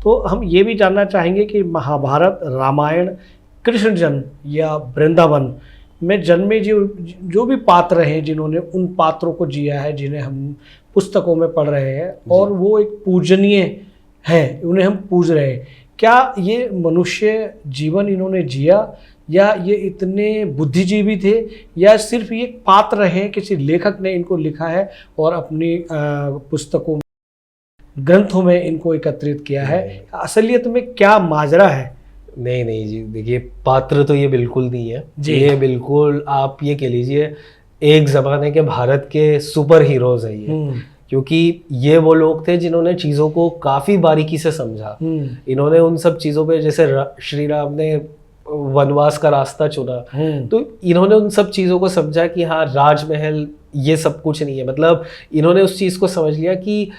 तो हम ये भी जानना चाहेंगे कि महाभारत, रामायण, कृष्ण जन्म या वृंदावन में जन्मे जो भी पात्र हैं, जिन्होंने उन पात्रों को जिया है जिन्हें हम पुस्तकों में पढ़ रहे हैं, और वो एक पूजनीय है, उन्हें हम पूज रहे हैं, क्या ये मनुष्य जीवन इन्होंने जिया, या ये इतने बुद्धिजीवी थे, या सिर्फ ये पात्र हैं, किसी लेखक ने इनको लिखा है और अपनी पुस्तकों, ग्रंथों में इनको एकत्रित किया है? असलियत में क्या माजरा है? नहीं जी, देखिए पात्र तो ये बिल्कुल नहीं है ये बिल्कुल आप ये कह लीजिए एक ज़माने के भारत के सुपर हीरोज है ये, क्योंकि ये वो लोग थे जिन्होंने चीज़ों को काफ़ी बारीकी से समझा। इन्होंने उन सब चीज़ों पे, जैसे श्री राम ने वनवास का रास्ता चुना, तो इन्होंने उन सब चीज़ों को समझा कि हाँ, राजमहल ये सब कुछ नहीं है। मतलब इन्होंने उस चीज़ को समझ लिया कि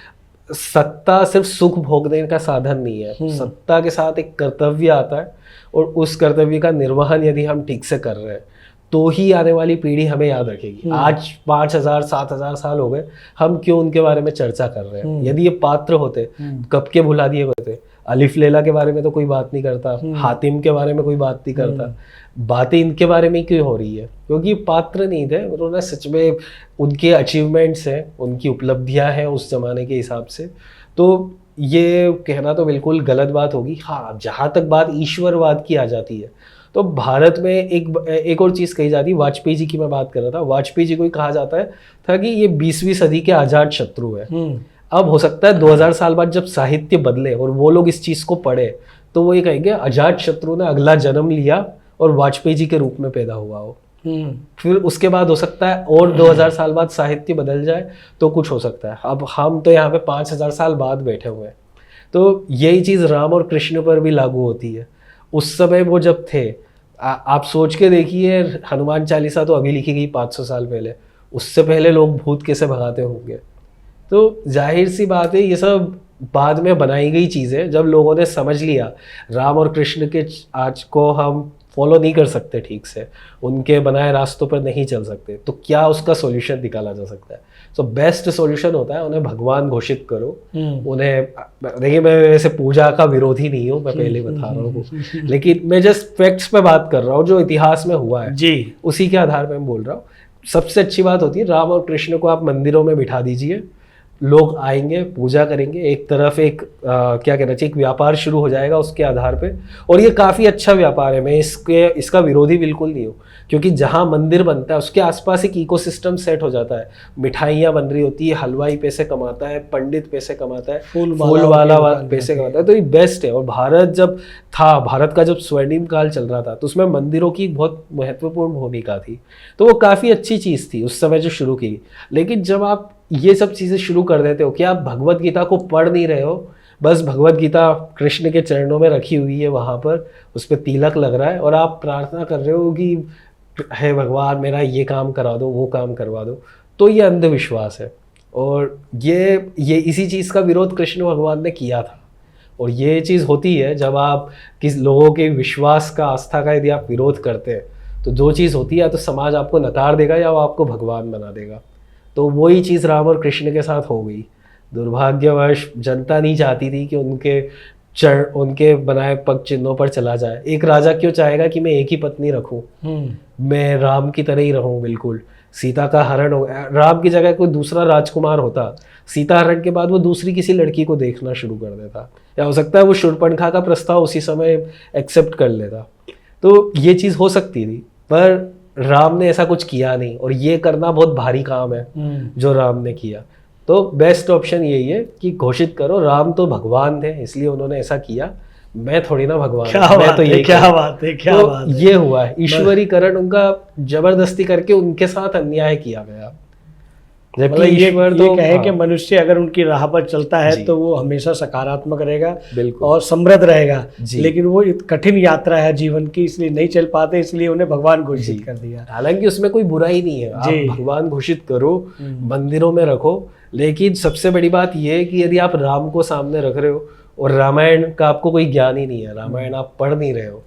सत्ता सिर्फ सुख भोगने का साधन नहीं है, सत्ता के साथ एक कर्तव्य आता है, और उस कर्तव्य का निर्वहन यदि हम ठीक से कर रहे हैं तो ही आने वाली पीढ़ी हमें याद रखेगी। आज 5000 7000 साल हो गए, हम क्यों उनके बारे में चर्चा कर रहे हैं? यदि ये पात्र होते कब के भुला दिए होते। अलिफ लैला के बारे में तो कोई बात नहीं करता, हातिम के बारे में कोई बात नहीं करता, बातें इनके बारे में क्यों हो रही है? क्योंकि पात्र नहीं थे, उन्होंने सच में उनके अचीवमेंट्स हैं, उनकी उपलब्धियां हैं उस जमाने के हिसाब से, तो ये कहना तो बिल्कुल गलत बात होगी। हाँ, जहाँ तक बात ईश्वरवाद की आ जाती है, तो भारत में एक और चीज़ कही जाती है, वाजपेयी जी की मैं बात कर रहा था, वाजपेयी जी को कहा जाता था कि ये 20वीं सदी के आजाद शत्रु है। अब हो सकता है 2000 साल बाद जब साहित्य बदले और वो लोग इस चीज़ को पढ़े, तो वो ये कहेंगे अजात शत्रु ने अगला जन्म लिया और वाजपेयी जी के रूप में पैदा हुआ हो। फिर उसके बाद हो सकता है और 2000 साल बाद साहित्य बदल जाए तो कुछ हो सकता है। अब हम तो यहाँ पे 5000 साल बाद बैठे हुए हैं, तो यही चीज़ राम और कृष्ण पर भी लागू होती है। उस समय वो जब थे, आप सोच के देखिए, हनुमान चालीसा तो अभी लिखी गई 500 साल पहले, उससे पहले लोग भूत कैसे भगाते होंगे? तो जाहिर सी बात है ये सब बाद में बनाई गई चीज़ें। जब लोगों ने समझ लिया राम और कृष्ण के आज को हम फॉलो नहीं कर सकते ठीक से, उनके बनाए रास्तों पर नहीं चल सकते, तो क्या उसका सॉल्यूशन निकाला जा सकता है? तो बेस्ट सॉल्यूशन होता है उन्हें भगवान घोषित करो। उन्हें, देखिए मैं वैसे पूजा का विरोधी नहीं हूँ, मैं पहले बता रहा हूँ, लेकिन मैं जस्ट फैक्ट्स पे बात कर रहा हूँ जो इतिहास में हुआ है जी, उसी के आधार पर मैं बोल रहा हूँ। सबसे अच्छी बात होती है राम और कृष्ण को आप मंदिरों में बिठा दीजिए, लोग आएंगे, पूजा करेंगे, एक तरफ एक क्या कहना चाहिए, एक व्यापार शुरू हो जाएगा उसके आधार पे, और ये काफ़ी अच्छा व्यापार है। मैं इसका विरोधी बिल्कुल नहीं हूँ, क्योंकि जहाँ मंदिर बनता है उसके आसपास एक इकोसिस्टम सेट हो जाता है, मिठाइयाँ बन रही होती है, हलवाई पैसे कमाता है, पंडित पैसे कमाता है, फूल वाला पैसे कमाता है, तो ये बेस्ट है। और भारत जब था, भारत का जब स्वर्णिम काल चल रहा था, तो उसमें मंदिरों की बहुत महत्वपूर्ण भूमिका थी, तो वो काफ़ी अच्छी चीज़ थी उस समय जो शुरू की। लेकिन जब आप ये सब चीज़ें शुरू कर देते हो कि आप भगवत गीता को पढ़ नहीं रहे हो, बस भगवत गीता कृष्ण के चरणों में रखी हुई है, वहाँ पर उस पर तिलक लग रहा है, और आप प्रार्थना कर रहे हो कि हे भगवान मेरा ये काम करा दो, वो काम करवा दो, तो ये अंधविश्वास है। और ये इसी चीज़ का विरोध कृष्ण भगवान ने किया था। और ये चीज़ होती है जब आप किस लोगों के विश्वास का, आस्था का यदि आप विरोध करते हैं, तो जो चीज़ होती है तो समाज आपको नकार देगा या वो आपको भगवान बना देगा। तो वही चीज़ राम और कृष्ण के साथ हो गई। दुर्भाग्यवश जनता नहीं चाहती थी कि उनके बनाए पग चिन्हों पर चला जाए। एक राजा क्यों चाहेगा कि मैं एक ही पत्नी रखूं, मैं राम की तरह ही रहूं बिल्कुल। सीता का हरण हो, राम की जगह कोई दूसरा राजकुमार होता, सीता हरण के बाद वो दूसरी किसी लड़की को देखना शुरू कर देता, या हो सकता है वो शूर्पणखा का प्रस्ताव उसी समय एक्सेप्ट कर लेता। तो ये चीज़ हो सकती थी, पर राम ने ऐसा कुछ किया नहीं, और ये करना बहुत भारी काम है जो राम ने किया। तो बेस्ट ऑप्शन यही है कि घोषित करो राम तो भगवान थे इसलिए उन्होंने ऐसा किया, मैं थोड़ी ना भगवान, मैं तो यही। क्या बात है, क्या बात है। ये हुआ है ईश्वरीकरण, उनका जबरदस्ती करके उनके साथ अन्याय किया गया। जबकि ईश्वर तो कहे कि मनुष्य अगर उनकी राह पर चलता है तो वो हमेशा सकारात्मक रहेगा और समृद्ध रहेगा, लेकिन वो कठिन यात्रा है जीवन की, इसलिए नहीं चल पाते, इसलिए उन्हें भगवान घोषित कर दिया। हालांकि उसमें कोई बुराई नहीं है, आप भगवान घोषित करो, मंदिरों में रखो, लेकिन सबसे बड़ी बात यह है कि यदि आप राम को सामने रख रहे हो और रामायण का आपको कोई ज्ञान ही नहीं है, रामायण आप पढ़ नहीं रहे हो,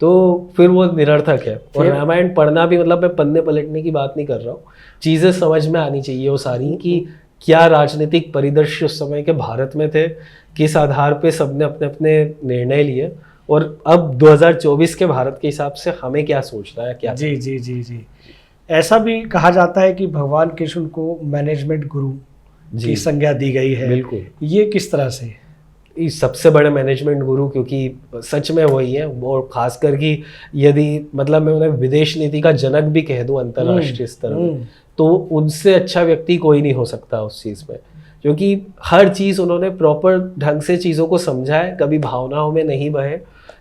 तो फिर वो निरर्थक है। और रामायण पढ़ना भी, मतलब मैं पन्ने पलटने की बात नहीं कर रहा हूँ, चीज़ें समझ में आनी चाहिए वो सारी, कि क्या राजनीतिक परिदृश्य उस समय के भारत में थे, किस आधार पे सबने अपने अपने निर्णय लिए, और अब 2024 के भारत के हिसाब से हमें क्या सोचना है, क्या। जी जी जी जी। ऐसा भी कहा जाता है कि भगवान कृष्ण को मैनेजमेंट गुरु की संज्ञा दी गई है। बिल्कुल। ये किस तरह से? सबसे बड़े मैनेजमेंट गुरु, क्योंकि सच में वही है, और खासकर कि यदि मतलब मैं उन्हें विदेश नीति का जनक भी कह दूं अंतर्राष्ट्रीय स्तर में, तो उनसे अच्छा व्यक्ति कोई नहीं हो सकता उस चीज़ में, क्योंकि हर चीज़ उन्होंने प्रॉपर ढंग से चीज़ों को समझा है, कभी भावनाओं में नहीं बहे।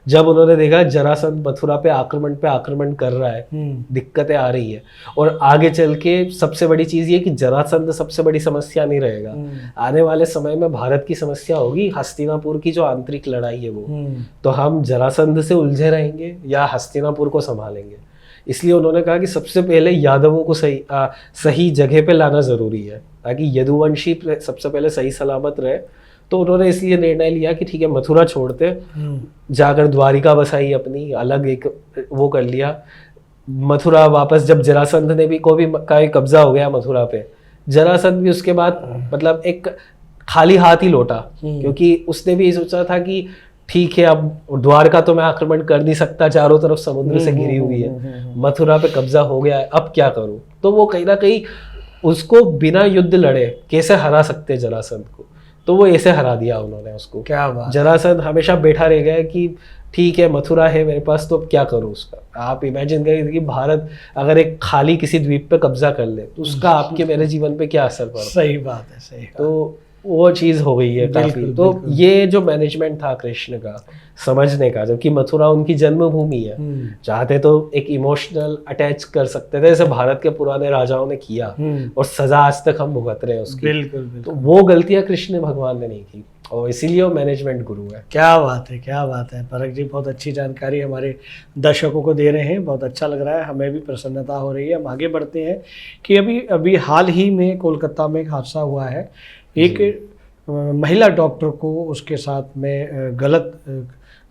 जब उन्होंने देखा जरासंध मथुरा पे आक्रमण कर रहा है, दिक्कतें आ रही है, और आगे चल के सबसे बड़ी चीज़ ये कि जरासंध सबसे बड़ी समस्या नहीं रहेगा, आने वाले समय में भारत की समस्या होगी हस्तिनापुर की जो आंतरिक लड़ाई है वो। तो हम जरासंध से उलझे रहेंगे या हस्तिनापुर को संभालेंगे। इसलिए उन्होंने कहा कि सबसे पहले यादवों को सही जगह पे लाना ज़रूरी है, ताकि यदुवंशी सबसे पहले सही सलामत रहे। तो उन्होंने इसलिए निर्णय लिया कि ठीक है, मथुरा छोड़ते, जाकर द्वारिका बसाई अपनी, अलग एक वो कर लिया। मथुरा वापस जब जरासंध ने भी कब्जा हो गया मथुरा पे, जरासंध भी उसके बाद मतलब एक खाली हाथ ही लौटा, क्योंकि उसने भी ये सोचा था कि ठीक है, अब द्वारका तो मैं आक्रमण कर नहीं सकता, चारों तरफ समुद्र से घिरी हुई है, मथुरा पे कब्जा हो गया है, अब क्या करूं। तो वो कहीं ना कहीं उसको बिना युद्ध लड़े कैसे हरा सकते जरासंध को, तो वो ऐसे हरा दिया उन्होंने उसको। क्या बात। जरासंध हमेशा बैठा रह गया कि ठीक है, मथुरा है मेरे पास, तो अब क्या करूं उसका। आप इमेजिन करिए कि भारत अगर एक खाली किसी द्वीप पे कब्जा कर ले, तो उसका आपके मेरे जीवन पे क्या असर पड़ा। सही बात है, सही। तो वो चीज हो गई है काफी। तो ये जो मैनेजमेंट था कृष्ण का समझने का, जबकि मथुरा उनकी जन्मभूमि है, चाहते तो एक इमोशनल अटैच कर सकते थे, जैसे भारत के पुराने राजाओं ने किया, और सजा आज तक हम भुगत रहे हैं उसकी। बिल्कुल। तो वो गलतियां कृष्ण भगवान ने नहीं की, और इसीलिए वो मैनेजमेंट गुरु है। क्या बात है, क्या बात है। परख जी बहुत अच्छी जानकारी हमारे दर्शकों को दे रहे हैं, बहुत अच्छा लग रहा है, हमें भी प्रसन्नता हो रही है। हम आगे बढ़ते हैं कि अभी हाल ही में कोलकाता में एक हादसा हुआ है, एक महिला डॉक्टर को उसके साथ में गलत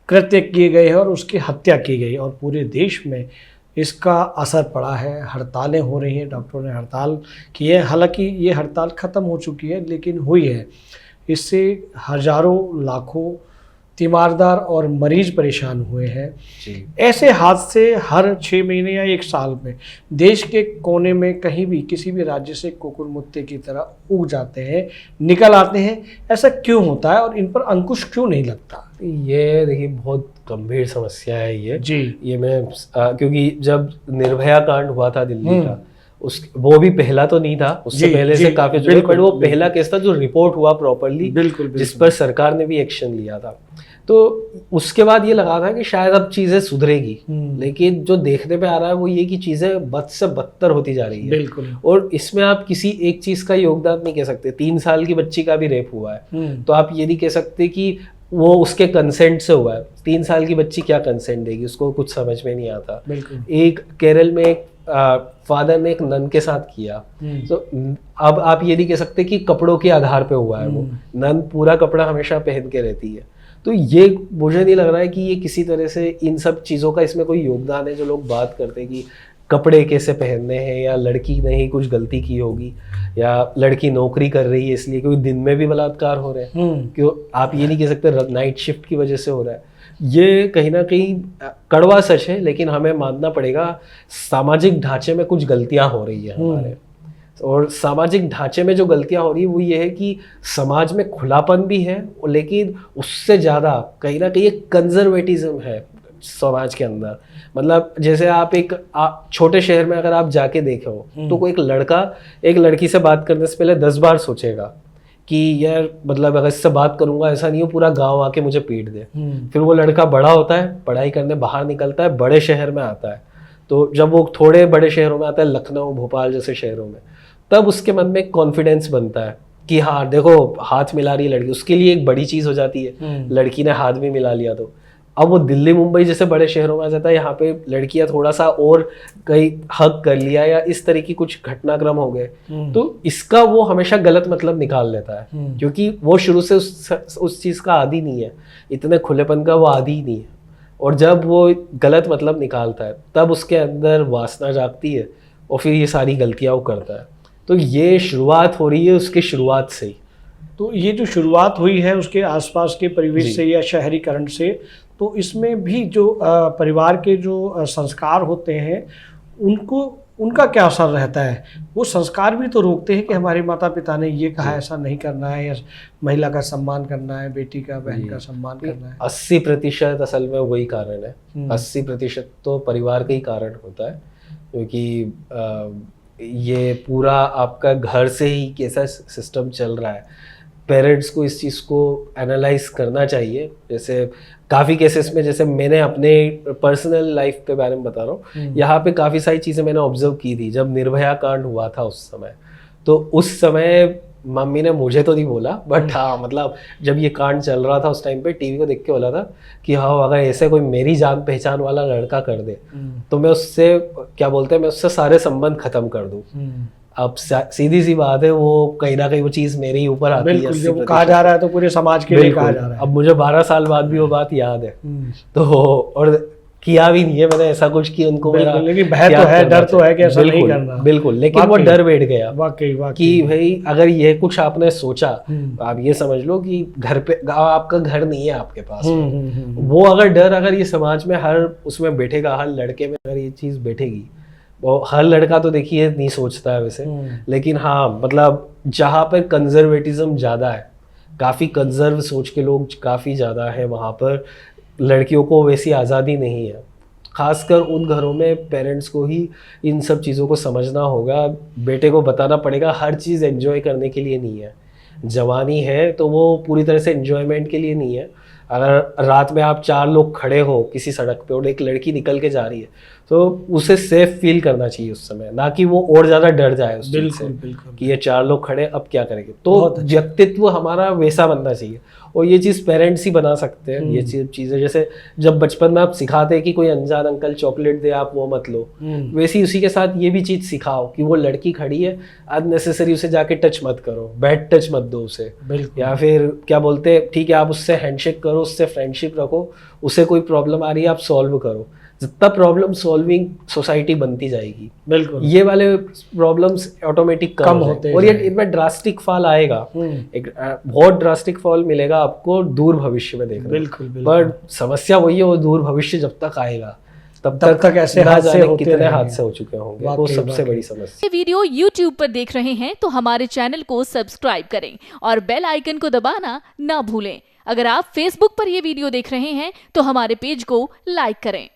कृत्य किए गए हैं और उसकी हत्या की गई, और पूरे देश में इसका असर पड़ा है। हड़तालें हो रही हैं, डॉक्टरों ने हड़ताल की है, हालांकि ये हड़ताल ख़त्म हो चुकी है, लेकिन हुई है। इससे हजारों लाखों तीमारदार और मरीज परेशान हुए हैं। ऐसे हादसे हर 6 महीने या 1 साल में देश के कोने में कहीं भी किसी भी राज्य से कुकुर मुत्ते की तरह उग जाते हैं, निकल आते हैं। ऐसा क्यों होता है और इन पर अंकुश क्यों नहीं लगता? ये देखिए बहुत गंभीर समस्या है ये जी। ये मैं क्योंकि जब निर्भया कांड हुआ था दिल्ली का, वो भी पहला तो नहीं था, उससे पहले से काफी जुड़े, बट वो पहला केस था जो रिपोर्ट हुआ प्रॉपर्ली, जिस पर सरकार ने भी एक्शन लिया था। तो उसके बाद ये लगा था कि शायद अब चीजें सुधरेगी, लेकिन जो देखने पे आ रहा है वो ये कि चीजें बद से बदतर होती जा रही है। बिल्कुल। और इसमें आप किसी एक चीज का योगदान नहीं कह सकते। 3 साल की बच्ची का भी रेप हुआ है, तो आप ये नहीं कह सकते कि वो उसके कंसेंट से हुआ है। 3 साल की बच्ची क्या कंसेंट देगी, उसको कुछ समझ में नहीं आता। एक केरल में एक फादर ने एक नन के साथ किया, तो अब आप ये नहीं कह सकते कि कपड़ों के आधार पे हुआ है। वो नन पूरा कपड़ा हमेशा पहन के रहती है। तो ये मुझे नहीं लग रहा है कि ये किसी तरह से इन सब चीज़ों का इसमें कोई योगदान है। जो लोग बात करते हैं कि कपड़े कैसे पहनने हैं, या लड़की ने ही कुछ गलती की होगी, या लड़की नौकरी कर रही है इसलिए, क्योंकि दिन में भी बलात्कार हो रहे हैं, क्यों आप ये नहीं कह सकते नाइट शिफ्ट की वजह से हो रहा है। ये कहीं ना कहीं कड़वा सच है, लेकिन हमें मानना पड़ेगा सामाजिक ढांचे में कुछ गलतियां हो रही है हमारे। और सामाजिक ढांचे में जो गलतियां हो रही है वो ये है कि समाज में खुलापन भी है, लेकिन उससे ज़्यादा कहीं ना कहीं एक कंजर्वेटिज्म है समाज के अंदर। मतलब जैसे आप एक छोटे शहर में अगर आप जाके देखो, तो कोई एक लड़का एक लड़की से बात करने से पहले 10 बार सोचेगा कि यार मतलब अगर इससे बात करूंगा ऐसा नहीं हो पूरा गांव आके मुझे पीट दे। फिर वो लड़का बड़ा होता है, पढ़ाई करने बाहर निकलता है, बड़े शहर में आता है। तो जब वो थोड़े बड़े शहरों में आता है, लखनऊ भोपाल जैसे शहरों में, तब उसके मन में कॉन्फिडेंस बनता है कि हाँ देखो हाथ मिला रही है लड़की, उसके लिए एक बड़ी चीज हो जाती है। लड़की ने हाथ भी मिला लिया, तो अब वो दिल्ली मुंबई जैसे बड़े शहरों में आ जाता है, यहाँ पे लड़कियां थोड़ा सा और कहीं हक कर लिया या इस तरह की कुछ घटनाक्रम हो गए, तो इसका वो हमेशा गलत मतलब निकाल लेता है, क्योंकि वो शुरू से उस चीज का आदी नहीं है, इतने खुलेपन का वो आदी ही नहीं है। और जब वो गलत मतलब निकालता है, तब उसके अंदर वासना जागती है और फिर ये सारी गलतियां वो करता है। तो ये शुरुआत हो रही है उसकी शुरुआत से ही। तो ये जो शुरुआत हुई है उसके आसपास के परिवेश जी। से या शहरीकरण से, तो इसमें भी जो परिवार के जो संस्कार होते हैं उनका क्या असर रहता है? वो संस्कार भी तो रोकते हैं कि हमारे माता पिता ने ये कहा ऐसा नहीं करना है, या महिला का सम्मान करना है, बेटी का, बहन का सम्मान करना है। 80% असल में वही कारण है। 80% तो परिवार का ही कारण होता है, क्योंकि ये पूरा आपका घर से ही कैसा सिस्टम चल रहा है। पेरेंट्स को इस चीज़ को एनालाइज करना चाहिए। जैसे काफ़ी केसेस में, जैसे मैंने अपने पर्सनल लाइफ के बारे में बता रहा हूँ, यहाँ पे काफ़ी सारी चीज़ें मैंने ऑब्जर्व की थी जब निर्भया कांड हुआ था उस समय। तो उस समय मम्मी ने मुझे तो नहीं बोला, बट हाँ मतलब जब ये कांड चल रहा था उस टाइम पे टीवी को देख के बोला था कि हाँ अगर ऐसे कोई मेरी जान पहचान वाला लड़का कर दे तो मैं उससे क्या बोलते हैं, मैं उससे सारे संबंध खत्म कर दूँ। अब सीधी सी बात है, वो कहीं ना कहीं वो चीज़ मेरे ही ऊपर आती है। बिल्कुल, जब वो कहा जा रहा है तो पूरे समाज के लिए कहा जा रहा है। अब मुझे 12 साल बाद भी वो बात याद है। तो और किया भी नहीं है मैंने ऐसा कुछ कि उनको मेरा, लेकिन भय तो है, डर तो है कि ऐसा नहीं करना। बिल्कुल, लेकिन वो डर बैठ गया वाकई कि भाई अगर ये कुछ आपने सोचा, आप ये समझ लो कि घर पे आपका घर नहीं है आपके पास। वो अगर डर अगर ये समाज में हर उसमें बैठेगा, हर लड़के में अगर ये चीज़ बैठेगी, हर लड़का तो देखिए नहीं सोचता है वैसे, लेकिन हाँ मतलब जहाँ पर कंजर्वेटिज्म ज़्यादा है, काफ़ी कंजर्व सोच के लोग काफ़ी ज़्यादा है, वहाँ पर लड़कियों को वैसी आज़ादी नहीं है। खासकर उन घरों में पेरेंट्स को ही इन सब चीज़ों को समझना होगा। बेटे को बताना पड़ेगा हर चीज़ एंजॉय करने के लिए नहीं है। जवानी है तो वो पूरी तरह से एंजॉयमेंट के लिए नहीं है। अगर रात में आप 4 लोग खड़े हो किसी सड़क पे और एक लड़की निकल के जा रही है तो उसे सेफ फील करना चाहिए उस समय, ना कि वो और ज़्यादा डर जाए उस चीज़ से कि ये 4 लोग खड़े अब क्या करेंगे। तो व्यक्तित्व हमारा वैसा बनना चाहिए, और ये चीज़ पेरेंट्स ही बना सकते हैं। ये चीज़ें जैसे जब बचपन में आप सिखाते हैं कि कोई अनजान अंकल चॉकलेट दे आप वो मत लो, वैसे उसी के साथ ये भी चीज़ सिखाओ कि वो लड़की खड़ी है अननेसेसरी उसे जाके टच मत करो, बैड टच मत दो उसे, या फिर क्या बोलते हैं ठीक है आप उससे हैंडशेक करो, उससे फ्रेंडशिप रखो, उसे कोई प्रॉब्लम आ रही है आप सॉल्व करो। जितना प्रॉब्लम सॉल्विंग सोसाइटी बनती जाएगी, बिल्कुल ये वाले प्रॉब्लम्स ऑटोमेटिक कम होते हैं, और ये इनमें ड्रास्टिक फॉल आएगा, एक बहुत ड्रास्टिक फॉल मिलेगा आपको दूर भविष्य में देखने। बिल्कुल, पर समस्या वही है, वो दूर भविष्य जब तक आएगा तब तक ऐसे कितने हादसे हो चुके होंगे, वो सबसे बड़ी समस्या। ये वीडियो YouTube पर देख रहे हैं तो हमारे चैनल को सब्सक्राइब करें और बेल आइकन को दबाना ना भूलें। अगर आप Facebook पर ये वीडियो देख रहे हैं तो हमारे पेज को लाइक करें।